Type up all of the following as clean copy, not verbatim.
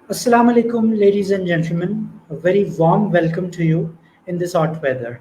Assalamu alaikum, ladies and gentlemen. A very warm welcome to you in this hot weather.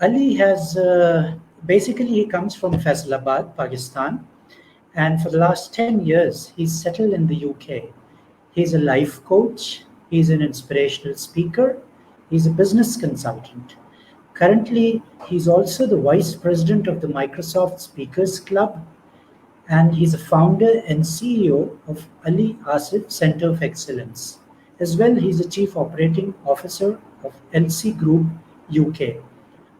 Ali has basically he comes from Faisalabad, Pakistan, and for the last 10 years he's settled in the UK. He's a life coach, he's an inspirational speaker, he's a business consultant. Currently, he's also the vice president of the Microsoft Speakers Club, and he's a founder and CEO of Ali Asif Center of Excellence. As well, he's a chief operating officer of LC Group UK.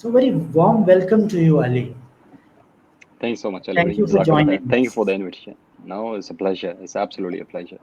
So very warm welcome to you, Ali. Thanks so much, Ali. Thank you for joining. Thank you for the invitation. No, it's a pleasure. It's absolutely a pleasure.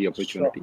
the opportunity.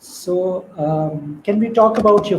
So can we talk about your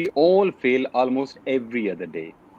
we all fail almost every other day.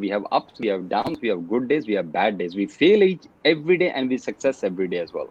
We have ups, we have downs, we have good days, we have bad days. We fail every day and we success every day as well.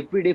everyday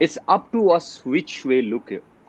It's up to us which way look.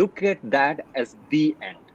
look at that as the end.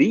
the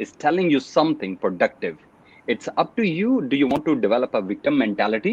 It's telling you something productive. It's up to you. Do you want to develop a victim mentality?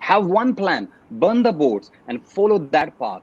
Have one plan, burn the boats and follow that path.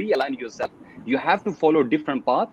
realign yourself. You have to follow different path.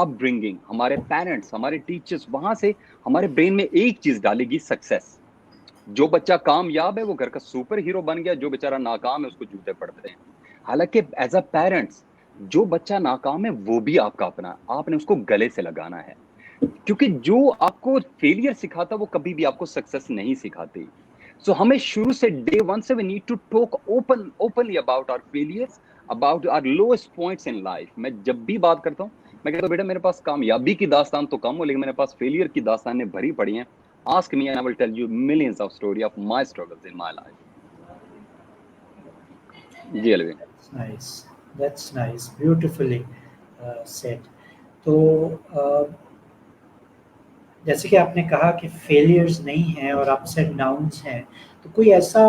Up bringing, ہمارے parents, ہمارے teachers, وہاں سے ہمارے brain میں ایک چیز ڈالے گی, سکسیس. جو بچہ کامیاب ہے وہ گھر کا سپر ہیرو بن گیا, جو بیچارہ ناکام ہے اس کو جوتے پڑتے ہیں. حالانکہ ایز اے پیرنٹس جو بچہ ناکام ہے وہ بھی آپ کا اپنا, آپ نے اس کو گلے سے لگانا ہے, کیونکہ جو آپ کو فیلئر سکھاتا وہ کبھی بھی آپ کو سکسیس نہیں سکھاتی. سو ہمیں شروع سے ڈے ون سے we need to talk openly about our failures, about our lowest points in life. میں جب بھی بات کرتا ہوں میں کہتا ہوں بیٹا میرے پاس کامیابی کی داستان تو کم ہو لیکن میرے پاس فیلئر کی داستانیں بھری پڑی ہیں. Ask me and I will tell you millions of story of my struggles in my life. G الوی. That's nice, beautifully said. تو جیسے کہ آپ نے کہا کہ فیلیئرز نہیں ہیں اور اپس اینڈ ڈاؤنس ہیں, تو کوئی ایسا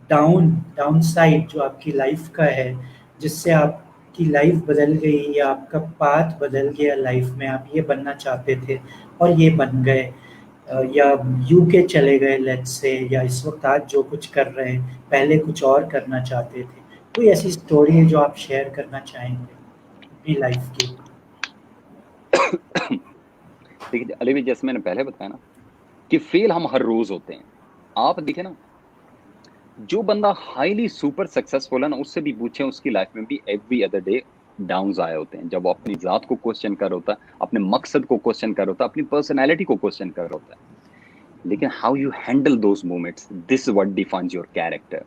ڈاؤن سائڈ جو آپ کی لائف کا ہے جس سے آپ کی لائف بدل گئی یا آپ کا پاتھ بدل گیا لائف میں, آپ یہ بننا چاہتے تھے اور یہ بن گئے, یا یو کے چلے گئے لیٹ سے, یا اس وقت آج جو کچھ کر رہے ہیں پہلے کچھ اور کرنا چاہتے تھے, کوئی ایسی اسٹوری ہے جو آپ شیئر کرنا چاہیں گے اپنی لائف کی؟ دیکھیے علی, جیسے میں نے پہلے بتایا نا کہ فیل ہم ہر روز ہوتے ہیں. آپ دیکھیں نا جو بندہ ہائیلی سپر سکسیسفل ہے نا, اس سے بھی پوچھیں اس کی لائف میں بھی ایوری ادر ڈے ڈاؤنز آئے ہوتے ہیں. جب وہ اپنی ذات کو کوسچن کر ہوتا ہے, اپنے مقصد کو کوسچن کر ہوتا ہے, اپنی پرسنالٹی کو کوسچن کر ہوتا ہے. لیکن how you handle those moments, this what defines your character.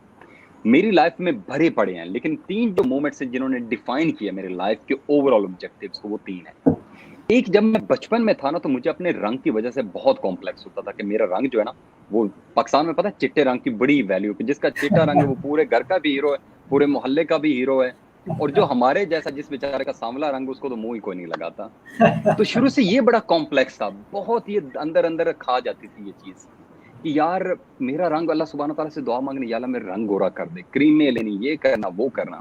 میری لائف میں بھرے پڑے ہیں لیکن 3 جو مومنٹس ہیں جنہوں نے ڈیفائن کیا میرے لائف کے اوور آل آبجیکٹیوز کو, وہ 3 ہیں. ایک, جب میں بچپن میں تھا نا تو مجھے اپنے رنگ کی وجہ سے بہت کمپلیکس ہوتا تھا کہ میرا رنگ جو ہے نا, وہ پاکستان میں پتہ ہے چٹے رنگ کی بڑی ویلیو, جس کا چٹا رنگ ہے وہ پورے گھر کا بھی ہیرو ہے, پورے محلے کا بھی ہیرو ہے, اور جو ہمارے جیسا جس بیچارے کا سانولا رنگ اس کو تو منہ ہی کوئی نہیں لگاتا. تو شروع سے یہ بڑا کمپلیکس تھا, بہت یہ اندر کھا جاتی تھی یہ چیز کہ یار میرا رنگ, اللہ سبحانہ تعالیٰ سے دعا مانگنی, یا اللہ میرا رنگ گورا کر دے, کریمیں لینی, یہ کرنا وہ کرنا.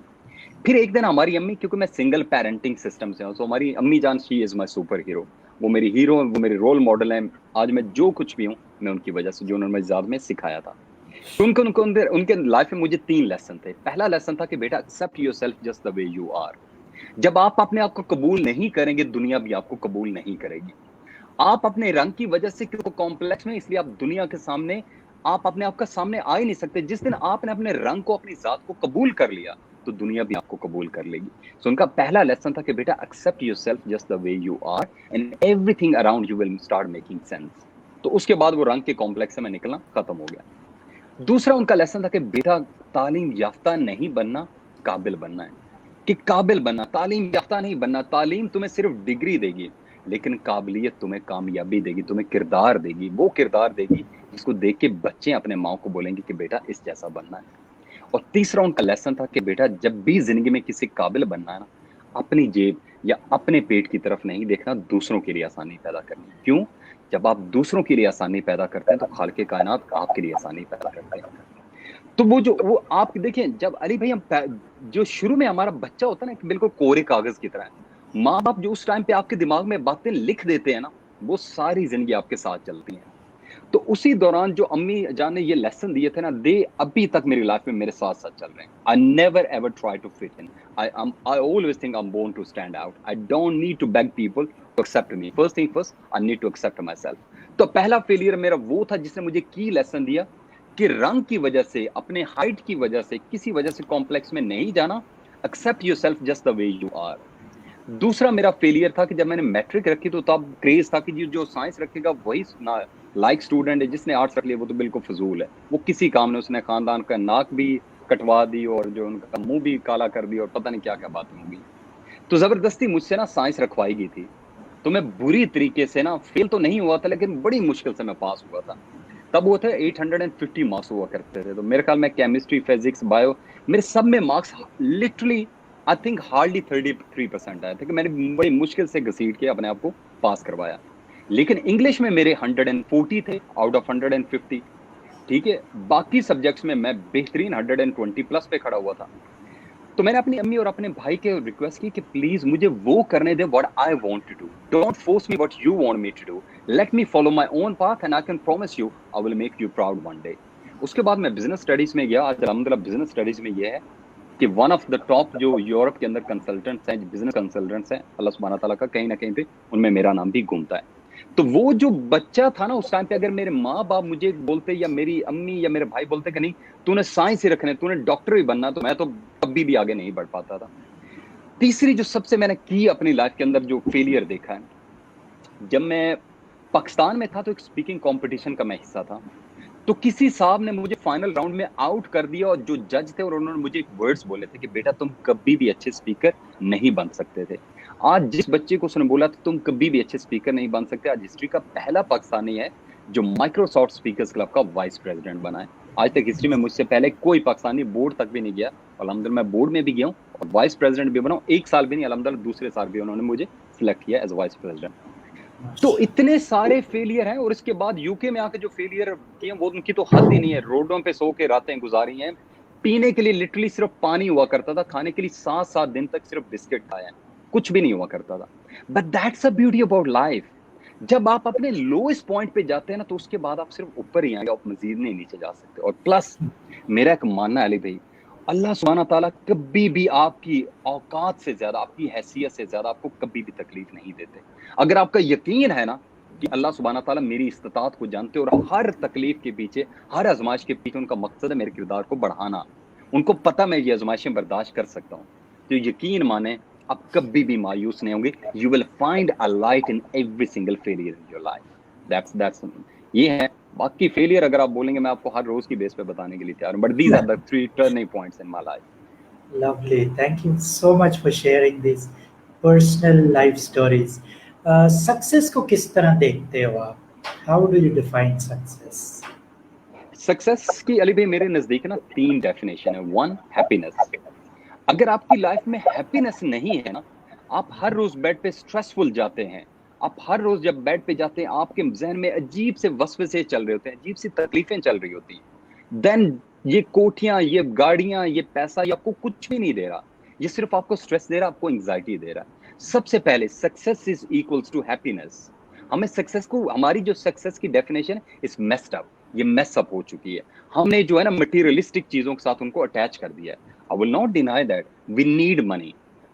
پھر ایک دن ہماری امی, کیونکہ میں سنگل پیرنٹنگ سسٹم سے ہوں, تو ہماری امی جان شی از مائی سپر ہیرو, وہ میری ہیرو, وہ میری رول ماڈل ہیں. آج میں جو کچھ بھی ہوں میں ان کی وجہ سے, جو انہوں نے مجھے ذات میں سکھایا تھا. ان کے لائف میں مجھے 3 لیسن تھے. پہلا لیسن تھا کہ بیٹا accept yourself just the way you are. جب آپ اپنے آپ کو قبول نہیں کریں گے دنیا بھی آپ کو قبول نہیں کرے گی. آپ اپنے رنگ کی وجہ سے کیوں کمپلیکس میں, اس لیے آپ دنیا کے سامنے آپ اپنے آپ کا سامنے آ ہی نہیں سکتے. جس دن آپ نے اپنے رنگ کو, اپنی ذات کو قبول کر لیا تو دنیا بھی آپ کو قبول کر لے گی. سو ان کا پہلا لیسن تھا کہ بیٹا accept yourself just the way you are and everything around you will start making sense. تو اس کے بعد وہ رنگ کے کمپلیکس سے میں نکلنا ختم ہو گیا. دوسرا ان کا لیسن تھا کہ بیٹا تعلیم یافتہ نہیں بننا, قابل بننا ہے. کہ قابل بننا, تعلیم یافتہ نہیں بننا. تعلیم تمہیں صرف ڈگری دے گی لیکن قابلیت تمہیں کامیابی دے گی, تمہیں کردار دے گی, وہ کردار دے گی جس کو دیکھ کے بچے اپنے ماں کو بولیں گے کہ بیٹا اس جیسا بننا ہے. اور تیسرا ان کا لیسن تھا کہ بیٹا جب بھی زندگی میں کسی قابل بننا ہے نا, اپنی جیب یا اپنے پیٹ کی طرف نہیں دیکھنا, دوسروں کے لیے آسانی پیدا کرنی. کیوں؟ جب آپ دوسروں کے لیے آسانی پیدا کرتے ہیں تو خالق کائنات آپ کے لیے آسانی پیدا کرتے ہیں. تو وہ آپ دیکھیں, جب علی بھائی ہم جو شروع میں ہمارا بچہ ہوتا ہے نا بالکل کورے کاغذ کی طرح, ماں باپ جو اس ٹائم پہ آپ کے دماغ میں باتیں لکھ دیتے ہیں نا, وہ ساری زندگی آپ کے ساتھ چلتی ہیں. تو اسی دوران جو امی جان نے یہ لیسن دیے تھے نا, دے ابھی تک میری لائف میں میرے ساتھ چل رہے ہیں. I never ever try to fit in. I always think I'm born to stand out. I don't need to beg people to accept me. First thing first, I need to accept myself. تو پہلا failure میرا وہ تھا جس نے مجھے کی lesson دیا کہ رنگ کی وجہ سے, اپنے ہائٹ کی وجہ سے, کسی وجہ سے کمپلیکس میں نہیں جانا. Accept yourself just the way you are. دوسرا میرا فیلئر تھا کہ جب میں نے میٹرک رکھی تو تب کریز تھا کہ جو سائنس رکھے گا وہی لائک اسٹوڈنٹ ہے, جس نے آرٹس رکھ لیا وہ تو بالکل فضول ہے, وہ کسی کام نے, اس نے خاندان کا ناک بھی کٹوا دی اور جو ان کا منہ بھی کالا کر دی اور پتہ نہیں کیا کیا باتیں ہوں گی. تو زبردستی مجھ سے نا سائنس رکھوائی گئی تھی, تو میں بری طریقے سے نا فیل تو نہیں ہوا تھا لیکن بڑی مشکل سے میں پاس ہوا تھا. تب وہ تھے 850 مارکس ہوا کرتے تھے. تو میرے خیال میں کیمسٹری, فزکس, بایو, میرے سب میں marks literally I think hardly 33% آئے تھے کہ میں نے بڑی مشکل سے گھسیٹ کے اپنے آپ کو پاس کروایا. لیکن انگلش میں میرے 140 تھے آؤٹ آف 150. ٹھیک ہے, باقی سبجیکٹس میں بہترین 120 پلس پہ کھڑا ہوا تھا. تو میں نے اپنی امی اور اپنے بھائی کے ریکویسٹ کی کہ پلیز مجھے وہ کرنے دیں what I want to do. Don't force me what you want me to do. Let me follow my own path and I can promise you I will make you proud one day. اس کے بعد میں business studies میں گیا. آج الحمدللہ business studies میں یہ ہے کہ ون آف دا ٹاپ جو یورپ کے اندر کنسلٹنٹس ہیں, بزنس کنسلٹنٹس ہیں, اللہ سبحانہ تعالیٰ کا کہیں نہ کہیں پہ ان میں میرا نام بھی گھومتا ہے. تو وہ جو بچہ تھا نا اس ٹائم پہ, اگر میرے ماں باپ مجھے بولتے یا میری امی یا میرے بھائی بولتے کہ نہیں تو نے سائنس ہی رکھنے, تو نے ڈاکٹر ہی بننا, تو میں تو کبھی بھی آگے نہیں بڑھ پاتا تھا. تیسری جو سب سے میں نے کی اپنی لائف کے اندر جو فیلئر دیکھا ہے, جب میں پاکستان میں تھا تو ایک اسپیکنگ کمپٹیشن کا میں حصہ تھا. تو کسی صاحب نے مجھے فائنل راؤنڈ میں آؤٹ کر دیا, اور جو جج تھے اور انہوں نے مجھے ایک ورڈز بولے تھے کہ بیٹا تم کبھی بھی اچھے اسپیکر نہیں بن سکتے تھے. آج جس بچے کو اس نے بولا تم کبھی بھی اچھے اسپیکر نہیں بن سکتے, آج ہسٹری کا پہلا پاکستانی ہے جو مائکروسافٹ اسپیکرز کلب کا وائس پریزیڈنٹ بنا ہے. آج تک ہسٹری میں مجھ سے پہلے کوئی پاکستانی بورڈ تک بھی نہیں گیا. الحمدللہ میں بورڈ میں بھی گیا ہوں اور وائس پریزیڈنٹ بھی بنا ہوں. ایک سال بھی نہیں, الحمدللہ دوسرے سال بھی انہوں نے مجھے سلیکٹ کیا ایز وائس پریزیڈنٹ. تو اتنے سارے فیلئر ہیں, اور اس کے بعد یو کے میں آ کے جو فیلئر کیے وہ ان کی تو حد ہی نہیں ہے. روڈوں پہ سو کے راتیں گزاری ہیں, پینے کے لیے لٹرلی صرف پانی ہوا کرتا تھا, کھانے کے لیے 7 دن تک صرف بسکٹ کھایا ہے, کچھ بھی نہیں ہوا کرتا تھا. But that's a beauty about life. جب آپ اپنے لوئسٹ پوائنٹ پہ جاتے ہیں نا تو اس کے بعد آپ صرف اوپر ہی آئیں گے, آپ مزید نہیں نیچے جا سکتے. اور پلس میرا ایک ماننا ہے علی بھائی, اللہ سبحانہ تعالیٰ کبھی بھی آپ کی اوقات سے زیادہ, آپ کی حیثیت سے زیادہ آپ کو کبھی بھی تکلیف نہیں دیتے. اگر آپ کا یقین ہے نا کہ اللہ سبحانہ تعالیٰ میری استطاعت کو جانتے اور ہر تکلیف کے پیچھے, ہر آزمائش کے پیچھے ان کا مقصد ہے میرے کردار کو بڑھانا, ان کو پتہ میں یہ آزمائشیں برداشت کر سکتا ہوں, تو یقین مانیں آپ کبھی بھی مایوس نہیں ہوں گے. You will find a light in every single failure in your life. That's یہ ہے. باقی فیلئر اگر آپ بولیں گے میں آپ کو ہر روز کی بیس پہ بتانے کے لیے تیار ہوں, but these are the 3 turning points in my life. Lovely. Thank you so much for sharing these personal life stories. Success کو کس طرح دیکھتے ہو آپ? How do you define success? Success کی علی بھائی میرے نزدیک نا 3 ڈیفینیشن ہے. 1 ہیپینس. اگر آپ کی لائف میں ہیپینس نہیں ہے نا, آپ ہر روز بیڈ پہ اسٹریسفل جاتے ہیں, آپ ہر روز جب بیڈ پہ جاتے ہیں آپ کے ذہن میں عجیب سے وسوسے چل رہے ہوتے ہیں, عجیب سی تکلیفیں چل رہی ہوتی ہیں, دین یہ کوٹھیاں, یہ گاڑیاں, یہ پیسہ یہ آپ کو کچھ بھی نہیں دے رہا, یہ صرف آپ کو اسٹریس دے رہا, آپ کو انگزائٹی دے رہا. سب سے پہلے success is equals to happiness. ہمیں سکسیس کو, ہماری جو سکسیس کی ڈیفینیشن اس میسڈ اپ, یہ میس اپ ہو چکی ہے. ہم نے جو ہے نا مٹیریلسٹک چیزوں کے ساتھ ان کو اٹیچ کر دیا ہے. I will not deny that we need money,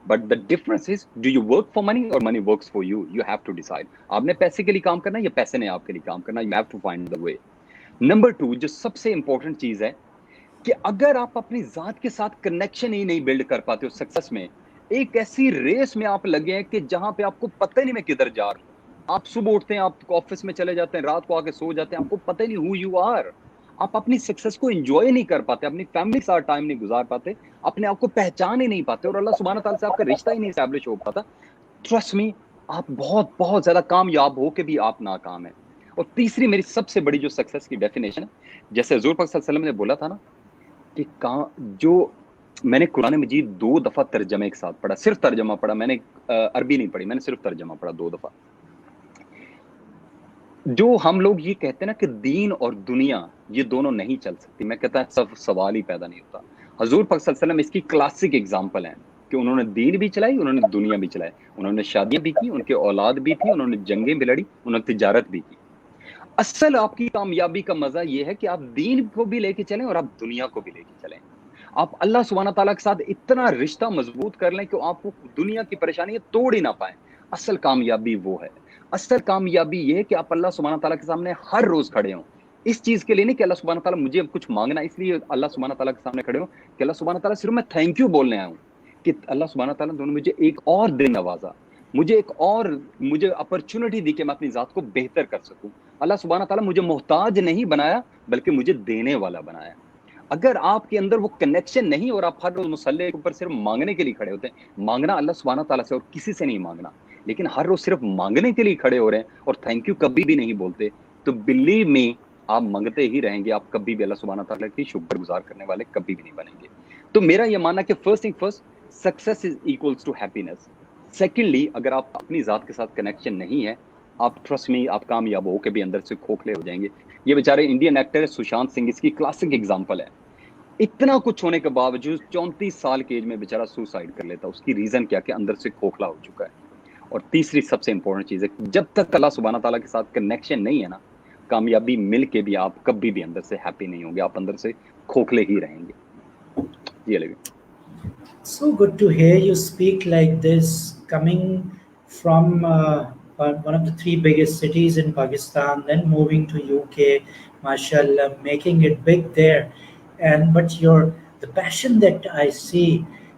but the difference is, do you work for money or money works for you? You have to decide. آپ نے پیسے کے لیے کام کرنا ہے یا پیسے نے آپ کے لیے کام کرنا ہے. You have to find the way. Number 2, جو سب سے امپورٹنٹ چیز ہے کہ اگر آپ اپنی ذات کے ساتھ کنیکشن ہی نہیں بلڈ کر پاتے ہو سکسیس میں, ایک ایسی ریس میں آپ لگے ہیں کہ جہاں پہ آپ کو پتہ نہیں میں کدھر جا رہا ہوں. آپ صبح اٹھتے ہیں, آپ آفس میں چلے جاتے ہیں, رات کو آ کے سو جاتے ہیں, آپ کو پتہ نہیں who you are. آپ اپنی سکسیس کو انجوائے نہیں کر پاتے, اپنی فیملی کے ساتھ ٹائم نہیں گزار پاتے, اپنے آپ کو پہچان ہی نہیں پاتے, اور اللہ سبحانہ تعالیٰ سے آپ کا رشتہ ہی نہیں اسٹیبلش ہو پاتا. ٹرسٹ می, آپ بہت بہت زیادہ کامیاب ہو کے بھی آپ ناکام ہیں. اور تیسری میری سب سے بڑی جو سکسیس کی ڈیفینیشن ہے, جیسے حضور پاک صلی اللہ علیہ وسلم نے بولا تھا نا کہ جو میں نے قرآن مجید 2 دفعہ ترجمے کے ساتھ پڑھا, صرف ترجمہ پڑھا, میں نے عربی نہیں پڑھی, میں نے صرف ترجمہ پڑھا 2 دفعہ. جو ہم لوگ یہ کہتے ہیں نا کہ دین اور دنیا یہ دونوں نہیں چل سکتی, میں کہتا ہے سب سوال ہی پیدا نہیں ہوتا. حضور پاک صلی اللہ علیہ وسلم اس کی کلاسک اگزامپل ہیں کہ انہوں نے دین بھی چلائی, انہوں نے دنیا بھی چلائی, انہوں نے شادیاں بھی کی, ان کے اولاد بھی تھی, انہوں نے جنگیں بھی لڑی, انہوں نے تجارت بھی کی. اصل آپ کی کامیابی کا مزہ یہ ہے کہ آپ دین کو بھی لے کے چلیں اور آپ دنیا کو بھی لے کے چلیں. آپ اللہ سبحانہ تعالیٰ کے ساتھ اتنا رشتہ مضبوط کر لیں کہ آپ کو دنیا کی پریشانیاں توڑ ہی نہ پائیں. اصل کامیابی وہ ہے. اصل کامیابی یہ ہے کہ آپ اللہ سبحانہ تعالیٰ کے سامنے ہر روز کھڑے ہوں, اس چیز کے لیے نہیں کہ اللہ سبحانہ تعالیٰ مجھے کچھ مانگنا اس لیے اللہ سبحانہ تعالیٰ کے سامنے کھڑے ہوں کہ اللہ سبحانہ تعالیٰ صرف میں تھینک یو بولنے آیا ہوں کہ اللہ سبحانہ تعالیٰ نے مجھے ایک اور دن نوازا, مجھے اپرچونٹی دی کہ میں اپنی ذات کو بہتر کر سکوں. اللہ سبحانہ تعالیٰ مجھے محتاج نہیں بنایا بلکہ مجھے دینے والا بنایا. اگر آپ کے اندر وہ کنیکشن نہیں اور آپ ہر روز مصلی کے اوپر صرف مانگنے کے لیے کھڑے ہوتے ہیں, مانگنا اللہ سبحانہ تعالیٰ سے اور کسی سے نہیں مانگنا, لیکن ہر روز صرف مانگنے کے لیے کھڑے ہو رہے ہیں اور تھینک یو کبھی بھی نہیں بولتے, تو بلیو می آپ مانگتے ہی رہیں گے, آپ کبھی بھی اللہ سبحانہ تعالیٰ کی شکر گزار کرنے والے کبھی بھی نہیں بنیں گے. تو میرا یہ ماننا کہ first success is equals to happiness. Secondly, اگر آپ اپنی ذات کے ساتھ کنیکشن نہیں ہے, آپ ٹرسٹ می آپ کامیاب ہو کے بھی اندر سے کھوکھلے ہو جائیں گے. یہ بیچارے انڈین ایکٹر سشانت سنگھ اس کی کلاسک ایگزامپل ہے. اتنا کچھ ہونے کے باوجود 34 سال کی ایج میں بیچارہ سوسائڈ کر لیتا. اس کی ریزن کیا کہ اندر سے کھوکھلا ہو چکا ہے. اور تیسری سب سے امپورٹنٹ چیز ہے, جب تک اللہ سبحانہ تعالیٰ کے ساتھ کنیکشن نہیں ہے نا, کامیابی مل کے بھی آپ کبھی بھی اندر سے ہیپی نہیں ہوں گے, آپ اندر سے کھوکھلے ہی رہیں گے. یہ لگے So good to hear you speak like this, coming from one of the three biggest cities in Pakistan, then moving to UK, mashallah, making it big there. And but your the passion that I see,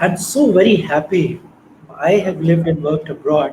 I'm so very happy. I have lived and worked abroad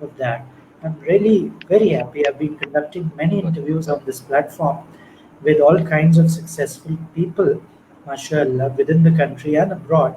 of that. I'm really very happy. I've been conducting many interviews on this platform with all kinds of successful people, mashallah, within the country and abroad.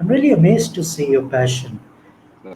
I'm really amazed to see your passion.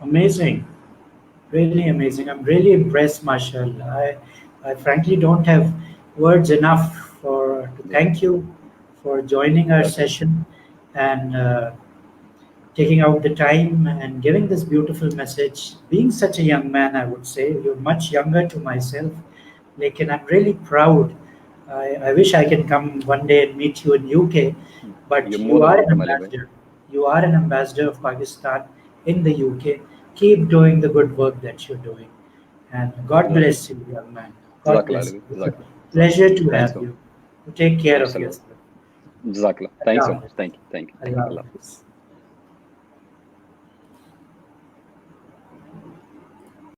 Amazing, really amazing. I'm really impressed, mashallah. I frankly don't have words enough to thank you for joining our session and taking out the time and giving this beautiful message. Being such a young man, I would say, you're much younger to myself, lekin I'm really proud. I wish I can come one day and meet you in UK, but you are an ambassador. You are an ambassador of Pakistan in the UK. Keep doing the good work that you're doing, and God bless you, young man. God bless you. It's a pleasure to have you. Take care of yourself. Jazakallah. Thanks so much. Thank you. Allah Hafiz.